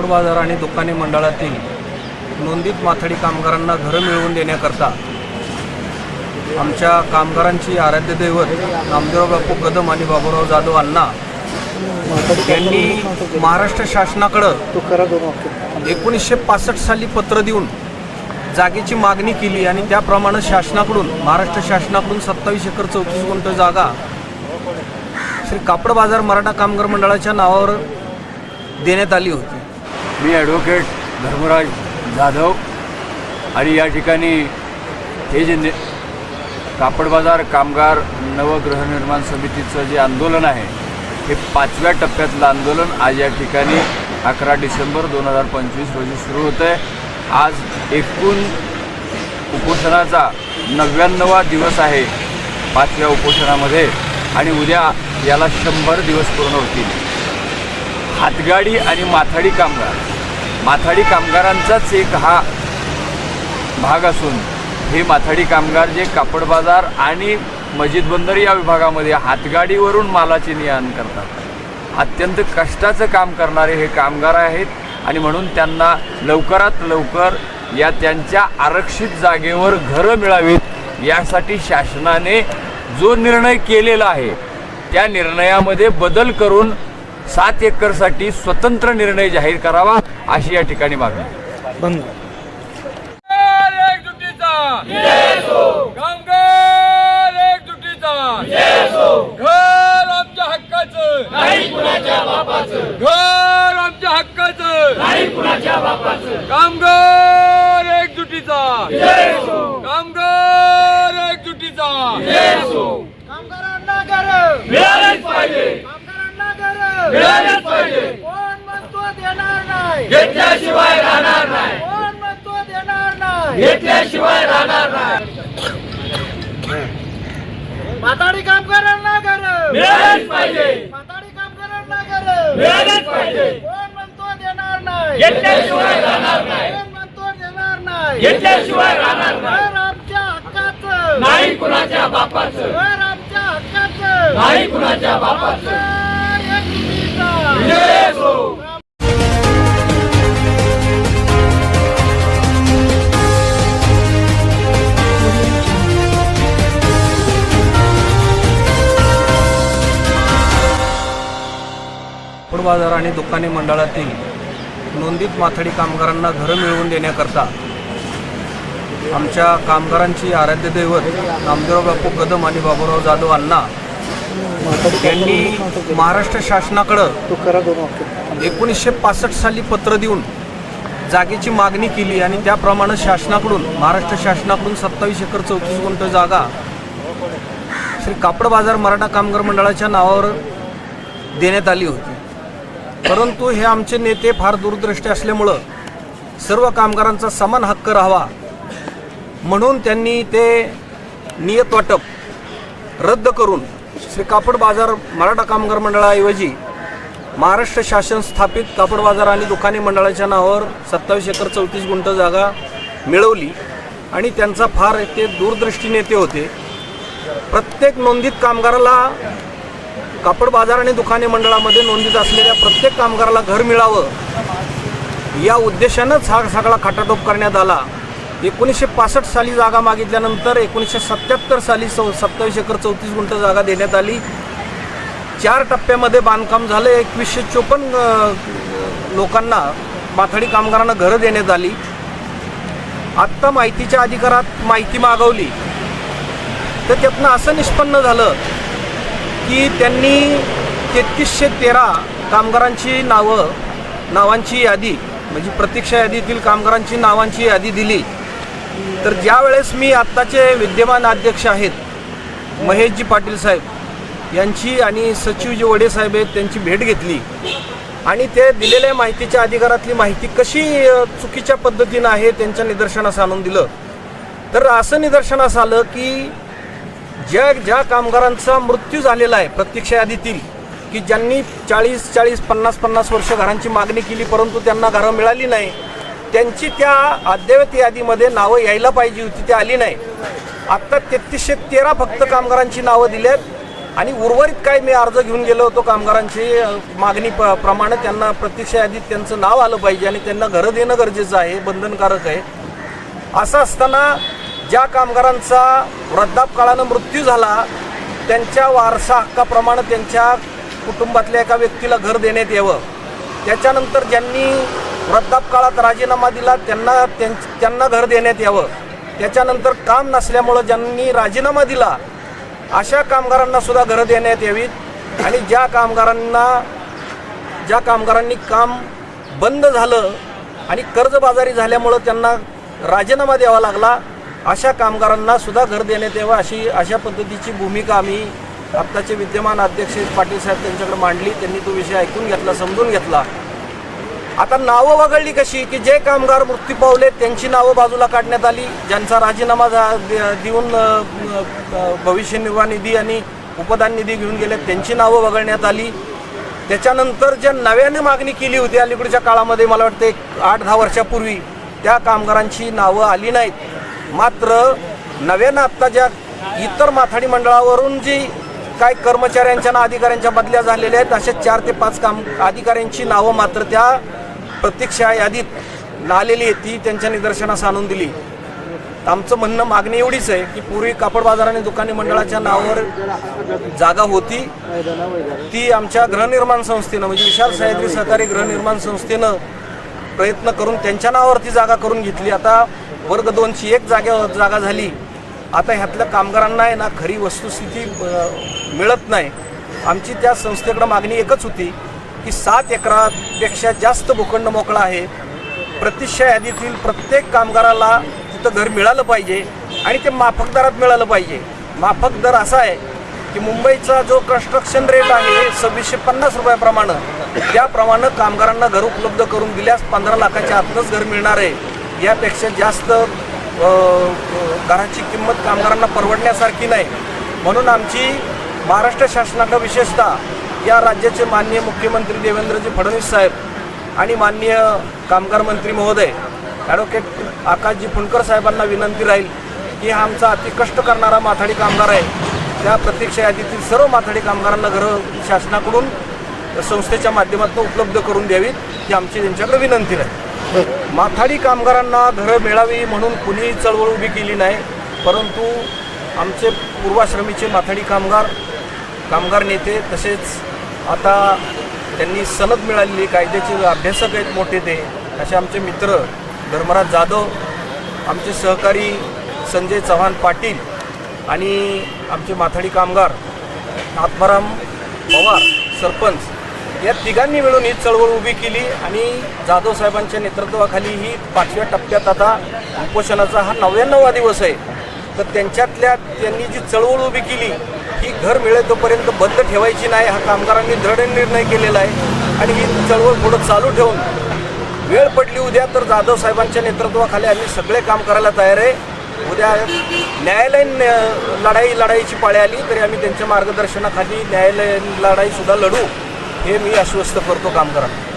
कापड बाजार आणि दुकाने मंडळातील नोंदीत माथाडी कामगारांना घरं मिळवून देण्याकरता आमच्या कामगारांची आराध्य दैवत नामदेवराव बापू कदम आणि बाबूराव जाधव अण्णा यांनी महाराष्ट्र शासनाकडं 1965 साली पत्र देऊन जागेची मागणी केली आणि त्याप्रमाणे शासनाकडून महाराष्ट्र शासनाकडून 27 एकर 34 गुंठ जागा श्री कापड बाजार मराठा कामगार मंडळाच्या नावावर देण्यात आली होती। मी ॲडव्होकेट धर्मराज जाधव आणि या ठिकाणी हे जे कापड बाजार कामगार नवगृहनिर्माण समितीचं जे आंदोलन आहे हे 5व्या टप्प्यातलं आंदोलन आज या ठिकाणी 11 डिसेंबर 2025 रोजी सुरू होतं आहे। आज एकूण उपोषणाचा 99वा दिवस आहे 5व्या उपोषणामध्ये आणि उद्या याला 100 दिवस पूर्ण होतील। हातगाडी आणि माथाडी कामगारांचाच एक हा भाग असून हे माथाडी कामगार जे कापड बाजार आणि मस्जिद बंदर या विभागामध्ये हातगाडीवरून मालाचे ने-आण करतात, अत्यंत कष्टाचं काम करणारे हे कामगार आहेत आणि म्हणून त्यांना लवकरात लवकर या त्यांच्या आरक्षित जागेवर घरं मिळावीत यासाठी शासनाने जो निर्णय केलेला आहे त्या निर्णयामध्ये बदल करून 7 एकरसाठी स्वतंत्र निर्णय जाहीर करावा अशी या ठिकाणी मागणी। कामगार एकजुटीचा घर आमच्या हक्काचं नाही कुणाच्या बापाचं, घर आमच्या हक्काचं नाही कुणाच्या बापाचं। कामगार एकजुटीचा कामगार एकजुटीचा कामगारांना घर मिळालेच पाहिजे, कामगारांना घर मिळालेच पाहिजे। कोण म्हणतो देणार नाही, घेतल्याशिवाय राहणार नाही, कोण म्हणतो देणार नाही, घेतल्याशिवाय राहणार नाही। माथाडी कामगारांना घर मिळालेच पाहिजे, माथाडी कामगारांना घर मिळालेच पाहिजे। कोण म्हणतो देणार नाही, घेतल्याशिवाय राहणार नाही, कोण म्हणतो देणार नाही, घेतल्याशिवाय राहणार नाही। घर आमच्या हक्काचं नाही कुणाच्या बापाचं, घर आमच्या हक्काचं नाही कुणाच्या बापाचं। जय हो। कापड बाजार आणि दुकाने मंडळातील नोंदीत माथाडी कामगारांना घरं मिळवून देण्याकरता आमच्या कामगारांची आराध्य दैवत नामदेवराव बापू कदम आणि बाबूराव जाधव अण्णा यांनी महाराष्ट्र शासनाकडं 1965 साली पत्र देऊन जागेची मागणी केली आणि त्याप्रमाणे शासनाकडून महाराष्ट्र शासनाकडून 27 एकर 34 गुंठ जागा श्री कापड बाजार मराठा कामगार मंडळाच्या नावावर देण्यात आली होती। परंतु हे आमचे नेते फार दूरदृष्टी असल्यामुळं सर्व कामगारांचा समान हक्क राहावा म्हणून त्यांनी ते नियत वाटप रद्द करून श्री कापड बाजार मराठा कामगार मंडळाऐवजी महाराष्ट्र शासन स्थापित कापड बाजार आणि दुकाने मंडळाच्या नावावर 27 एकर 34 गुंठ जागा मिळवली आणि त्यांचा फार ते दूरदृष्टी नेते होते। प्रत्येक नोंदीत कामगाराला कापड बाजार आणि दुकाने मंडळामध्ये नोंदीत असलेल्या प्रत्येक कामगाराला घर मिळावं या उद्देशानंच हा सगळा खटाटोप करण्यात आला। 1965 साली जागा मागितल्यानंतर 1977 साली 27 एकर 34 गुंठ जागा देण्यात आली। 4 टप्प्यामध्ये बांधकाम झालं। 2154 लोकांना माथाडी कामगारांना घरं देण्यात आली। आत्ता माहितीच्या अधिकारात माहिती मागवली तर त्यातनं असं निष्पन्न झालं की त्यांनी 3313 कामगारांची नावांची यादी म्हणजे प्रतीक्षा यादीतील कामगारांची नावांची यादी दिली। तर ज्या वेळेस मी आत्ताचे विद्यमान अध्यक्ष आहेत महेशजी पाटील साहेब यांची आणि सचिव जे वडे साहेब आहेत त्यांची भेट घेतली आणि ते दिलेल्या माहितीच्या अधिकारातली माहिती कशी चुकीच्या पद्धतीनं आहे त्यांच्या निदर्शनास आणून दिलं तर असं निदर्शनास आलं की ज्या कामगारांचा मृत्यू झालेला आहे प्रतीक्षा यादीतील की ज्यांनी 40-40, 50-50 वर्ष घरांची मागणी केली परंतु त्यांना घरं मिळाली नाही, त्यांची त्या अद्ययावत यादीमध्ये नावं यायला पाहिजे होती, ती आली नाही। आत्ता 3313 फक्त कामगारांची नावं दिलेत आणि उर्वरित काय मी अर्ज घेऊन गेलो होतो कामगारांची मागणी प्रमाणे त्यांना प्रतीक्षा यादीत त्यांचं नाव आलं पाहिजे आणि त्यांना घरं देणं गरजेचं आहे, बंधनकारक आहे. असं असताना ज्या कामगारांचा वृद्धापकाळानं मृत्यू झाला त्यांच्या वारसा हक्काप्रमाणे त्यांच्या कुटुंबातल्या एका व्यक्तीला घर देण्यात यावं. त्याच्यानंतर ज्यांनी वृद्धापकाळात राजीनामा दिला त्यांना घर देण्यात यावं. त्याच्यानंतर काम नसल्यामुळं ज्यांनी राजीनामा दिला अशा कामगारांना सुद्धा घरं देण्यात यावीत. आणि ज्या कामगारांनी काम बंद झालं आणि कर्जबाजारी झाल्यामुळं त्यांना राजीनामा द्यावा लागला अशा कामगारांना सुद्धा घर देण्यात यावं अशा पद्धतीची भूमिका आम्ही आत्ताचे विद्यमान अध्यक्ष पाटील साहेब त्यांच्याकडे मांडली. त्यांनी तो विषय ऐकून घेतला, समजून घेतला. आता नावं वगळली कशी की जे कामगार मृत्यू पावले त्यांची नावं बाजूला काढण्यात आली. ज्यांचा राजीनामा देऊन भविष्य निर्वाह निधी आणि उपदान निधी घेऊन गेले त्यांची नावं वगळण्यात आली. त्याच्यानंतर ज्या नव्याने मागणी केली होती अलीकडच्या काळामध्ये मला वाटतं 8-10 वर्षापूर्वी त्या कामगारांची नावं आली नाहीत. मात्र नव्यानं आत्ता ज्या इतर माथाडी मंडळावरून जी काय कर्मचाऱ्यांच्या ना अधिकाऱ्यांच्या बदल्या झालेल्या आहेत अशा 4 ते 5 अधिकाऱ्यांची नावं मात्र त्या प्रतीक्षा यादीत आलेली आहे, ती त्यांच्या निदर्शनास आणून दिली. आमचं म्हणणं मागणी एवढीच आहे की पूर्वी कापड बाजार आणि दुकानी मंडळाच्या नावावर जागा होती ती आमच्या गृहनिर्माण संस्थेनं म्हणजे विशाल सह्याद्री सहकारी गृहनिर्माण संस्थेनं प्रयत्न करून त्यांच्या नावावरती जागा करून घेतली. आता वर्ग 2ची एक जागा झाली. आता ह्यातल्या कामगारांना आहे ना खरी वस्तुस्थिती मिळत नाही. आमची त्या संस्थेकडं मागणी एकच होती की 7 एकरापेक्षा जास्त भूखंड मोकळा आहे. प्रतीक्षा यादीतील प्रत्येक कामगाराला तिथं घर मिळालं पाहिजे आणि ते माफक दरात मिळालं पाहिजे. माफक दर असा आहे की मुंबईचा जो कन्स्ट्रक्शन रेट आहे 2650 रुपयाप्रमाणे त्याप्रमाणे कामगारांना घर उपलब्ध करून दिल्यास 15 लाखाच्या आतच घर मिळणार आहे. यापेक्षा जास्त घराची किंमत कामगारांना परवडण्यासारखी नाही. म्हणून आमची महाराष्ट्र शासनाकडे विशेषतः या राज्याचे माननीय मुख्यमंत्री देवेंद्रजी फडणवीस साहेब आणि माननीय कामगार मंत्री महोदय ॲडव्होकेट आकाशजी फुंडकर साहेबांना विनंती राहील की हा आमचा अति कष्ट करणारा माथाडी कामगार आहे. त्या प्रतीक्षा यादीतील सर्व माथाडी कामगारांना घरं शासनाकडून संस्थेच्या माध्यमातून उपलब्ध करून द्यावीत ही आमची त्यांच्याकडे विनंती राहील. माथाडी कामगारांना घरं मिळावी म्हणून कुणीही चळवळ उभी केली नाही, परंतु आमचे पूर्वाश्रमीचे माथाडी कामगार नेते तसेच आता त्यांनी सनद मिळालेली कायद्याचे अभ्यासक आहेत मोठे ते असे आमचे मित्र धर्मराज जाधव, आमचे सहकारी संजय चव्हाण पाटील आणि आमचे माथाडी कामगार आत्माराम पवार सरपंच या तिघांनी मिळून ही चळवळ उभी केली आणि जाधव साहेबांच्या नेतृत्वाखाली ही 5व्या टप्प्यात आता उपोषणाचा हा 99वा दिवस आहे. तर त्यांनी जी चळवळ उभी केली ही घर मिळेल तोपर्यंत बंद ठेवायची नाही हा कामगारांनी दृढ निर्णय केलेला आहे. आणि ही चळवळ पुढं चालू ठेवून वेळ पडली उद्या तर जाधव साहेबांच्या नेतृत्वाखाली आम्ही सगळे काम करायला तयार आहे. उद्या न्यायालयीन लढाईची पाळी आली तरी आम्ही त्यांच्या मार्गदर्शनाखाली न्यायालयीन लढाईसुद्धा लढू हे मी आश्वस्त करतो कामगारांना.